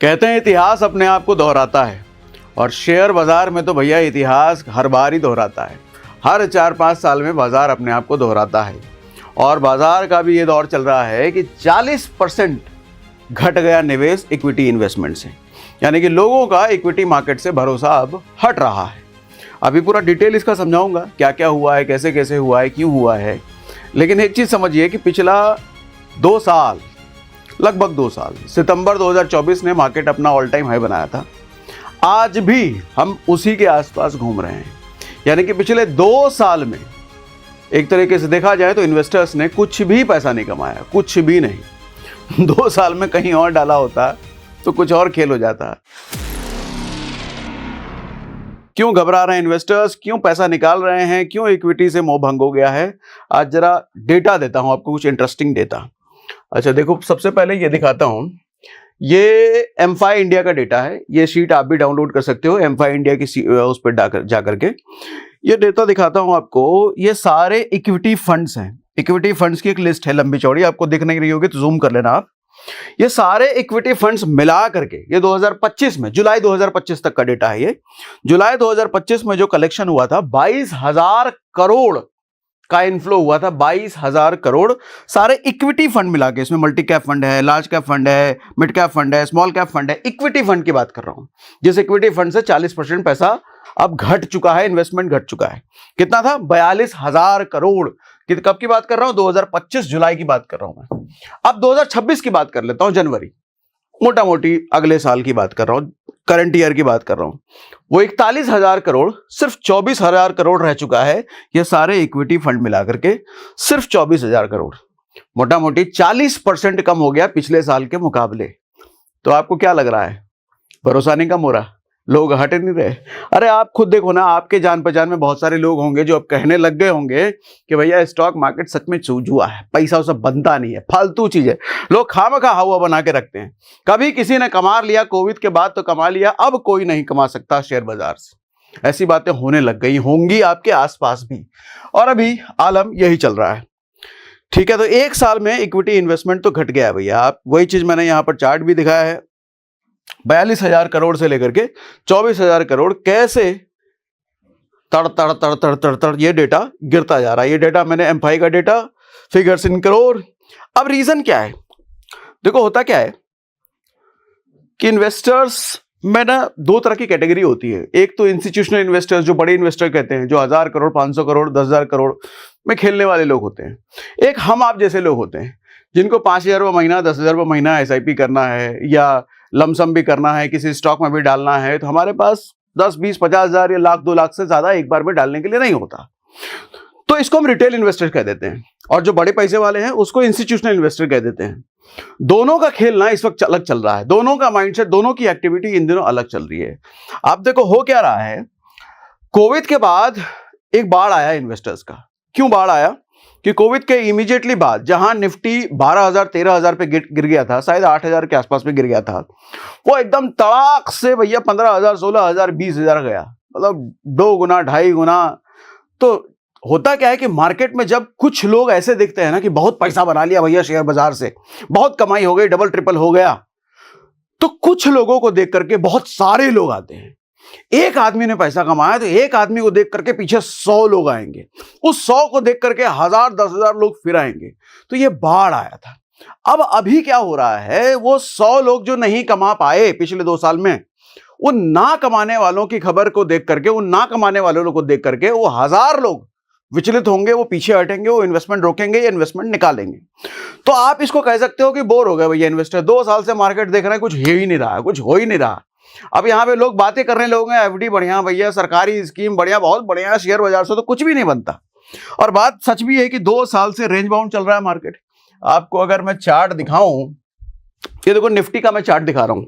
कहते हैं इतिहास अपने आप को दोहराता है और शेयर बाजार में तो भैया इतिहास हर बार ही दोहराता है। हर 4-5 साल में बाजार अपने आप को दोहराता है और बाजार का भी ये दौर चल रहा है कि 40% घट गया निवेश इक्विटी इन्वेस्टमेंट से, यानी कि लोगों का इक्विटी मार्केट से भरोसा अब हट रहा है। अभी पूरा डिटेल इसका समझाऊंगा, क्या क्या हुआ है, कैसे कैसे हुआ है, क्यों हुआ है। लेकिन एक चीज़ समझिए कि पिछला 2 साल, लगभग 2 साल, सितंबर 2024 ने मार्केट अपना ऑल टाइम हाई बनाया था। आज भी हम उसी के आसपास घूम रहे हैं, यानी कि पिछले 2 साल में एक तरीके से देखा जाए तो इन्वेस्टर्स ने कुछ भी पैसा नहीं कमाया, कुछ भी नहीं। 2 साल में कहीं और डाला होता तो कुछ और खेल हो जाता। क्यों घबरा रहे हैं इन्वेस्टर्स, क्यों पैसा निकाल रहे हैं, क्यों इक्विटी से मोह भंग हो गया है? आज जरा डेटा देता हूं आपको, कुछ इंटरेस्टिंग डेटा। अच्छा देखो, सबसे पहले ये दिखाता हूं, ये एमफाई इंडिया का डेटा है। ये शीट आप भी डाउनलोड कर सकते हो एमफाई इंडिया की उस पर जाकर के। ये डेटा दिखाता हूं आपको, ये सारे इक्विटी फंड्स हैं। इक्विटी फंड्स की एक लिस्ट है लंबी चौड़ी, आपको दिखने रही होगी तो जूम कर लेना आप। ये सारे इक्विटी फंड्स मिला करके ये 2025 में, जुलाई 2025 तक का डेटा है। ये जुलाई 2025 में जो कलेक्शन हुआ था 22,000 करोड़ का इनफ्लो हुआ था। 22,000 करोड़ सारे इक्विटी फंड मिला के। इसमें मल्टी कैप फंड है, लार्ज कैप फंड है, मिड कैप फंड है, स्मॉल कैप फंड है। इक्विटी फंड की बात कर रहा हूं, जिस इक्विटी फंड से 40% पैसा अब घट चुका है, इन्वेस्टमेंट घट चुका है। कितना था? 42,000 करोड़। कब की बात कर रहा हूं? 2025 जुलाई की बात कर रहा हूं मैं। अब 2026 की बात कर लेता हूं, जनवरी, मोटा मोटी अगले साल की बात कर रहा हूं, करंट ईयर की बात कर रहा हूं। वो 41,000 करोड़ सिर्फ 24,000 करोड़ रह चुका है। ये सारे इक्विटी फंड मिलाकर के सिर्फ 24,000 करोड़, मोटा मोटी 40% कम हो गया पिछले साल के मुकाबले। तो आपको क्या लग रहा है? भरोसा नहीं कम हो रहा? लोग हट नहीं रहे? अरे आप खुद देखो ना, आपके जान पहचान में बहुत सारे लोग होंगे जो अब कहने लग गए होंगे कि भैया स्टॉक मार्केट सच में जुआ है, पैसा उसे बनता नहीं है, फालतू चीज है। लोग खामखा हवा बना के रखते हैं। कभी किसी ने कमा लिया, कोविड के बाद तो कमा लिया, अब कोई नहीं कमा सकता शेयर बाजार से। ऐसी बातें होने लग गई, होंगी आपके आसपास भी, और अभी आलम यही चल रहा है। ठीक है, तो 1 साल में इक्विटी इन्वेस्टमेंट तो घट गया है भैया। आप वही चीज मैंने यहाँ पर चार्ट भी दिखाया है, 42,000 करोड़ से लेकर के 24,000 करोड़ कैसे तड़ तड़ तड़ तड़ तड़ तड़ ये डेटा गिरता जा रहा है। ये डेटा मैंने एमफाई का डेटा, फिगर्स इन करोड़। अब रीजन क्या है? देखो होता क्या है कि इन्वेस्टर्स में ना 2 तरह की कैटेगरी होती है। एक तो इंस्टीट्यूशनल इन्वेस्टर्स, जो बड़े इन्वेस्टर कहते हैं, जो 1000 करोड़, 500 करोड़, 10,000 करोड़ में खेलने वाले लोग होते हैं। एक हम आप जैसे लोग होते हैं जिनको 5,000 रुपये महीना, 10,000 रुपये महीना SIP करना है या लमसम भी करना है, किसी स्टॉक में भी डालना है, तो हमारे पास 10, 20, 50,000 या लाख 2 लाख से ज्यादा एक बार में डालने के लिए नहीं होता। तो इसको हम रिटेल इन्वेस्टर कह देते हैं, और जो बड़े पैसे वाले हैं उसको इंस्टीट्यूशनल इन्वेस्टर कह देते हैं। दोनों का खेल ना इस वक्त अलग चल रहा है, दोनों का माइंडसेट, दोनों की एक्टिविटी इन दिनों अलग चल रही है। आप देखो हो क्या रहा है, कोविड के बाद एक बाढ़ आया इन्वेस्टर्स का। क्यों बाढ़ आया? कि कोविड के इमीडिएटली बाद जहां निफ्टी 12,000 13,000 पे गिर गया था, शायद 8,000 के आसपास में गिर गया था, वो एकदम तड़ाक से भैया 15,000 16,000 20,000 गया, मतलब 2 गुना 2.5 गुना। तो होता क्या है कि मार्केट में जब कुछ लोग ऐसे दिखते हैं ना कि बहुत पैसा बना लिया भैया शेयर बाजार से, बहुत कमाई हो गई, डबल ट्रिपल हो गया, तो कुछ लोगों को देख करके बहुत सारे लोग आते हैं। एक आदमी ने पैसा कमाया तो एक आदमी को देख करके पीछे 100 लोग आएंगे, उस 100 को देख करके 1000 10,000 लोग फिर आएंगे। तो ये बाढ़ आया था। अब अभी क्या हो रहा है, वो 100 लोग जो नहीं कमा पाए पिछले 2 साल में, वो ना कमाने वालों की खबर को देख करके, उन ना कमाने वालों को देख करके वो 1000 लोग विचलित होंगे, वो पीछे हटेंगे, वो इन्वेस्टमेंट रोकेंगे या इन्वेस्टमेंट निकालेंगे। तो आप इसको कह सकते हो कि बोर हो गए भैया इन्वेस्टर, 2 साल से मार्केट देख रहे हैं, कुछ हो ही नहीं रहा, कुछ हो ही नहीं रहा। अब यहाँ पे लोग बातें करने लोग हैं, FD बढ़िया भैया, सरकारी स्कीम बढ़िया, बहुत बढ़िया, शेयर बाजार से तो कुछ भी नहीं बनता। और बात सच भी है कि 2 साल से रेंज बाउंड चल रहा है मार्केट। आपको अगर मैं चार्ट दिखाऊं, ये देखो निफ्टी का मैं चार्ट दिखा रहा हूं,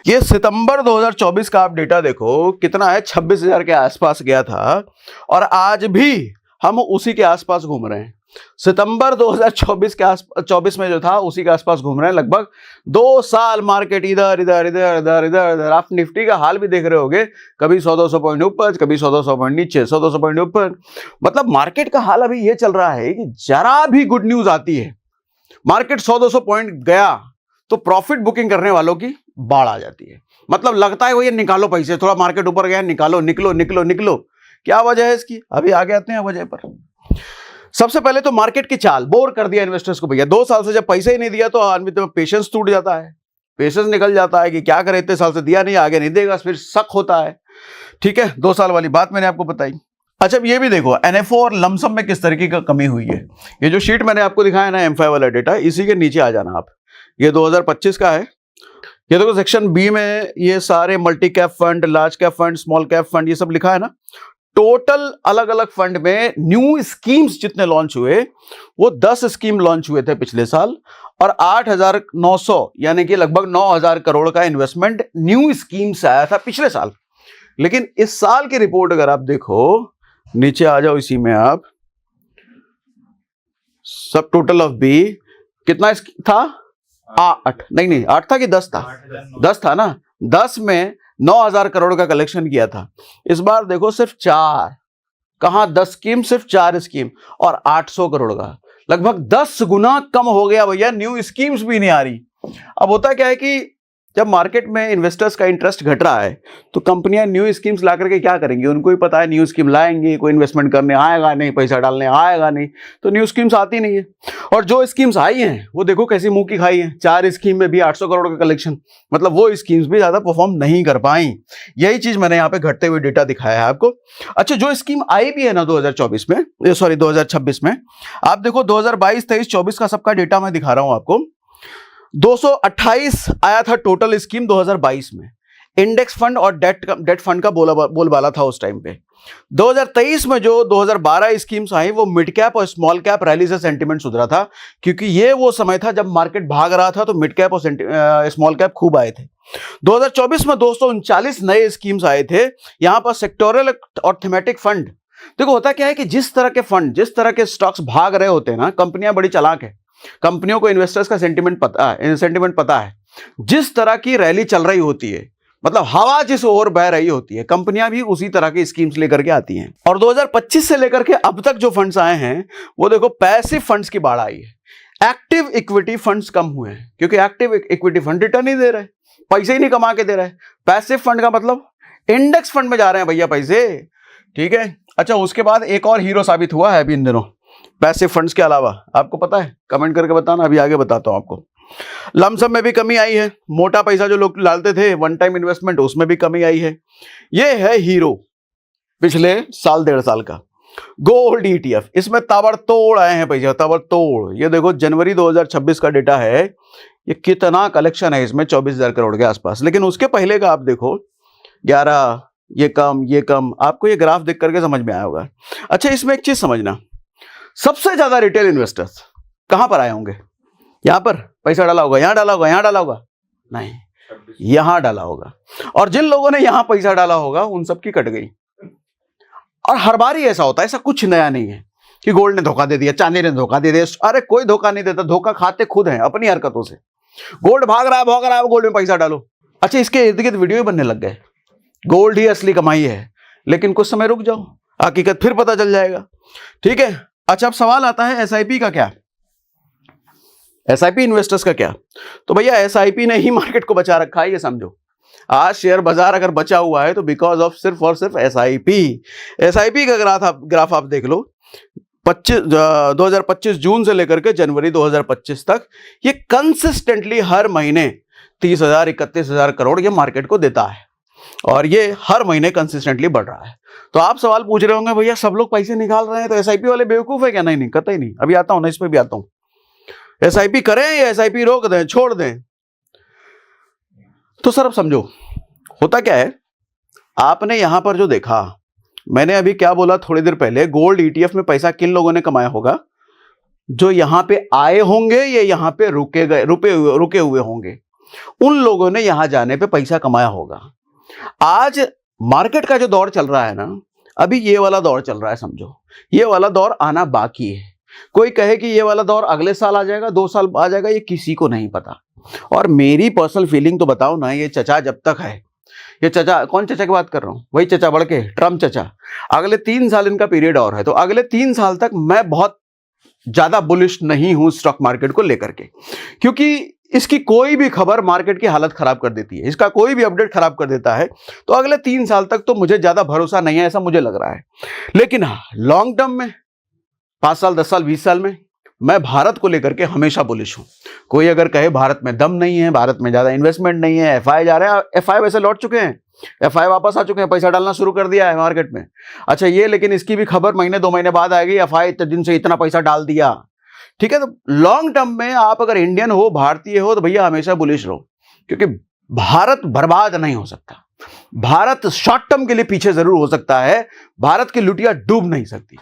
ये सितंबर 2024 का आप डेटा देखो कितना है, 26,000 के आसपास गया था और आज भी हम उसी के आसपास घूम रहे हैं। सितंबर 2024 के 24 में जो था उसी के आसपास घूम रहे हैं। लगभग 2 साल मार्केट इधर इधर इधर इधर इधर इधर। आप निफ्टी का हाल भी देख रहे होंगे, कभी 100-200 पॉइंट ऊपर, कभी 100-200 पॉइंट नीचे, 100-200 पॉइंट ऊपर। मतलब मार्केट का हाल अभी ये चल रहा है कि जरा भी गुड न्यूज आती है, मार्केट 100-200 पॉइंट गया तो प्रॉफिट बुकिंग करने वालों की बाढ़ आ जाती है। मतलब लगता है वो ये निकालो पैसे, थोड़ा मार्केट ऊपर गया, निकालो निकलो निकलो निकलो। क्या वजह है इसकी, अभी आगे आते हैं वजह पर। सबसे पहले तो मार्केट की चाल, बोर कर दिया इन्वेस्टर्स को भैया। 2 साल से जब पैसे ही नहीं दिया तो आदमी तो पेशेंस टूट जाता है, पेशेंस निकल जाता है कि क्या करे, इतने साल से दिया नहीं, आगे नहीं देगा, फिर शक होता है। ठीक है, 2 साल वाली बात मैंने आपको बताई। अच्छा, अब ये भी देखो NFO और लमसम में किस तरीके का कमी हुई है। ये जो शीट मैंने आपको दिखाया ना M5 वाला डेटा, इसी के नीचे आ जाना आप। ये 2025 का है। ये देखो सेक्शन बी में ये सारे multi cap fund, large cap fund, small cap fund, ये सब लिखा है ना। टोटल अलग अलग फंड में न्यू स्कीम्स जितने लॉन्च हुए, वो 10 स्कीम लॉन्च हुए थे पिछले साल, और 8,900 यानी कि लगभग 9,000 करोड़ का इन्वेस्टमेंट न्यू स्कीम से आया था पिछले साल। लेकिन इस साल की रिपोर्ट अगर आप देखो, नीचे आ जाओ इसी में आप, सब टोटल ऑफ बी कितना था, 8 नहीं 8 था कि 10 था, 10 था ना। 10 में 9,000 करोड़ का कलेक्शन किया था। इस बार देखो सिर्फ 4, कहां 10 स्कीम, सिर्फ 4 स्कीम और 800 करोड़ का, लगभग 10 गुना कम हो गया भैया। न्यू स्कीम्स भी नहीं आ रही। अब होता क्या है कि जब मार्केट में इन्वेस्टर्स का इंटरेस्ट घट रहा है तो कंपनियां न्यू स्कीम्स ला करके क्या करेंगी, उनको ही पता है न्यू स्कीम लाएंगे, कोई इन्वेस्टमेंट करने आएगा नहीं, पैसा डालने आएगा नहीं, तो न्यू स्कीम्स आती नहीं है। और जो स्कीम्स आई हैं वो देखो कैसी मुंह की खाई है। 4 स्कीम में भी 800 करोड़ का कलेक्शन, मतलब वो स्कीम्स भी ज्यादा परफॉर्म नहीं कर पाई। यही चीज मैंने यहाँ पे घटते हुए डेटा दिखाया है आपको। अच्छा, जो स्कीम आई भी है ना 2024 में, सॉरी 2026 में, आप देखो 2022, 23, 24 का सबका डेटा मैं दिखा रहा हूं आपको। 228 आया था टोटल स्कीम 2022 में। इंडेक्स फंड और डेट फंड का बोलबाला था उस टाइम पे। 2023 में जो 2012 स्कीम्स आई, वो मिड कैप और स्मॉल कैप रैली से सेंटीमेंट सुधरा था, क्योंकि ये वो समय था जब मार्केट भाग रहा था, तो मिड कैप और स्मॉल कैप खूब आए थे। 2024 में 239 नए स्कीम्स आए थे। यहां पर सेक्टोरल और थीमेटिक फंड, देखो होता क्या है कि जिस तरह के फंड, जिस तरह के स्टॉक्स भाग रहे होते हैं ना, कंपनियां बड़ी चालाक है, कंपनियों को इन्वेस्टर्स का सेंटीमेंट पता है। जिस तरह की रैली चल रही होती है, मतलब हवा जिस ओर बह रही होती है, कंपनियां भी उसी तरह की स्कीम्स लेकर के आती हैं। और 2025 से लेकर के अब तक जो फंड्स आए हैं, वो देखो पैसिव फंड्स की बाढ़ आई है। एक्टिव इक्विटी फंड्स कम हुए हैं, क्योंकि एक्टिव इक्विटी फंड रिटर्न नहीं दे रहे, पैसे ही नहीं कमा के दे रहे। पैसिव फंड का मतलब इंडेक्स फंड में जा रहे हैं भैया पैसे। ठीक है। अच्छा, उसके बाद एक और हीरो साबित हुआ है अभी इन दिनों पैसिव फंड्स के अलावा, आपको पता है? कमेंट करके बताना, अभी आगे बताता हूं आपको। लमसम में भी कमी आई है, मोटा पैसा जो लोग डालते थे वन टाइम इन्वेस्टमेंट, उसमें भी कमी आई है। ये है हीरो पिछले साल 1.5 साल का गोल्ड ETF। इसमें ताबड़तोड़ आए हैं पैसे, ताबड़तोड़। ये देखो जनवरी 2026 का डेटा है, ये कितना कलेक्शन है इसमें, 24,000 करोड़ के आसपास। लेकिन उसके पहले का आप देखो 11, ये कम, ये कम। आपको ये ग्राफ देख करके समझ में आया होगा। अच्छा, इसमें एक चीज समझना, सबसे ज्यादा रिटेल इन्वेस्टर्स कहां पर आए होंगे? यहां पर पैसा डाला होगा, यहां डाला होगा, यहां डाला होगा, नहीं, यहां डाला होगा। और जिन लोगों ने यहां पैसा डाला होगा उन सबकी कट गई। और हर बार ही ऐसा होता है, ऐसा कुछ नया नहीं है कि गोल्ड ने धोखा दे दिया, चांदी ने धोखा दे दिया। अरे कोई धोखा नहीं देता, धोखा खाते खुद हैं अपनी हरकतों से। गोल्ड भाग रहा है, गोल्ड में पैसा डालो। अच्छा, इसके इर्द गिर्द वीडियो बनने लग गए, गोल्ड ही असली कमाई है। लेकिन कुछ समय रुक जाओ, हकीकत फिर पता चल जाएगा। ठीक है। अच्छा, अब सवाल आता है SIP का क्या, SIP इन्वेस्टर्स का क्या? तो भैया SIP ने ही मार्केट को बचा रखा है, ये समझो। आज शेयर बाजार अगर बचा हुआ है तो बिकॉज ऑफ सिर्फ और सिर्फ SIP का ग्राफ आप देख लो। 2025 जून से लेकर के जनवरी 2025 तक ये कंसिस्टेंटली हर महीने 30,000, 31,000 करोड़ ये मार्केट को देता है, और ये हर महीने कंसिस्टेंटली बढ़ रहा है। तो आप सवाल पूछ रहे होंगे, भैया सब लोग पैसे निकाल रहे हैं तो SIP वाले बेवकूफ है क्या? नहीं, कतई नहीं। अभी आता हूं ना, इस पे भी आता हूं। SIP करें या SIP रोक दें, छोड़ दें? तो सर अब समझो होता क्या है। आपने यहां पर जो देखा, मैंने अभी क्या बोला थोड़ी देर पहले, गोल्ड ETF में पैसा किन लोगों ने कमाया होगा? जो यहां पे आए होंगे या यहां पे रुके हुए होंगे, उन लोगों ने यहां जाने पे पैसा कमाया होगा। आज मार्केट का जो दौर चल रहा है ना, अभी ये वाला दौर चल रहा है, समझो। ये वाला दौर आना बाकी है। कोई कहे कि ये वाला दौर अगले साल आ जाएगा, 2 साल आ जाएगा, ये किसी को नहीं पता। और मेरी पर्सनल फीलिंग तो बताओ ना, ये चचा जब तक है, ये चचा, कौन चचा की बात कर रहा हूं? वही चचा बढ़ के, ट्रम्प चचा। अगले 3 साल इनका पीरियड और है, तो अगले 3 साल तक मैं बहुत ज्यादा बुलिश नहीं हूं स्टॉक मार्केट को लेकर के, क्योंकि इसकी कोई भी खबर मार्केट की हालत खराब कर देती है, इसका कोई भी अपडेट खराब कर देता है। तो अगले 3 साल तक तो मुझे ज्यादा भरोसा नहीं है, ऐसा मुझे लग रहा है। लेकिन हाँ, लॉन्ग टर्म में 5 साल, 10 साल, 20 साल में मैं भारत को लेकर के हमेशा बुलिश हूं। कोई अगर कहे भारत में दम नहीं है, भारत में ज्यादा इन्वेस्टमेंट नहीं है, एफआई जा रहे हैं, एफआई वैसे लौट चुके हैं, एफआई वापस आ चुके हैं, पैसा डालना शुरू कर दिया है मार्केट में। अच्छा ये, लेकिन इसकी भी खबर महीने 2 महीने बाद आएगी, एफआई इतने दिन से इतना पैसा डाल दिया। ठीक है, तो लॉन्ग टर्म में आप अगर इंडियन हो, भारतीय हो, तो भैया हमेशा बुलिश रहो, क्योंकि भारत बर्बाद नहीं हो सकता। भारत शॉर्ट टर्म के लिए पीछे जरूर हो सकता है, भारत की लुटिया डूब नहीं सकती।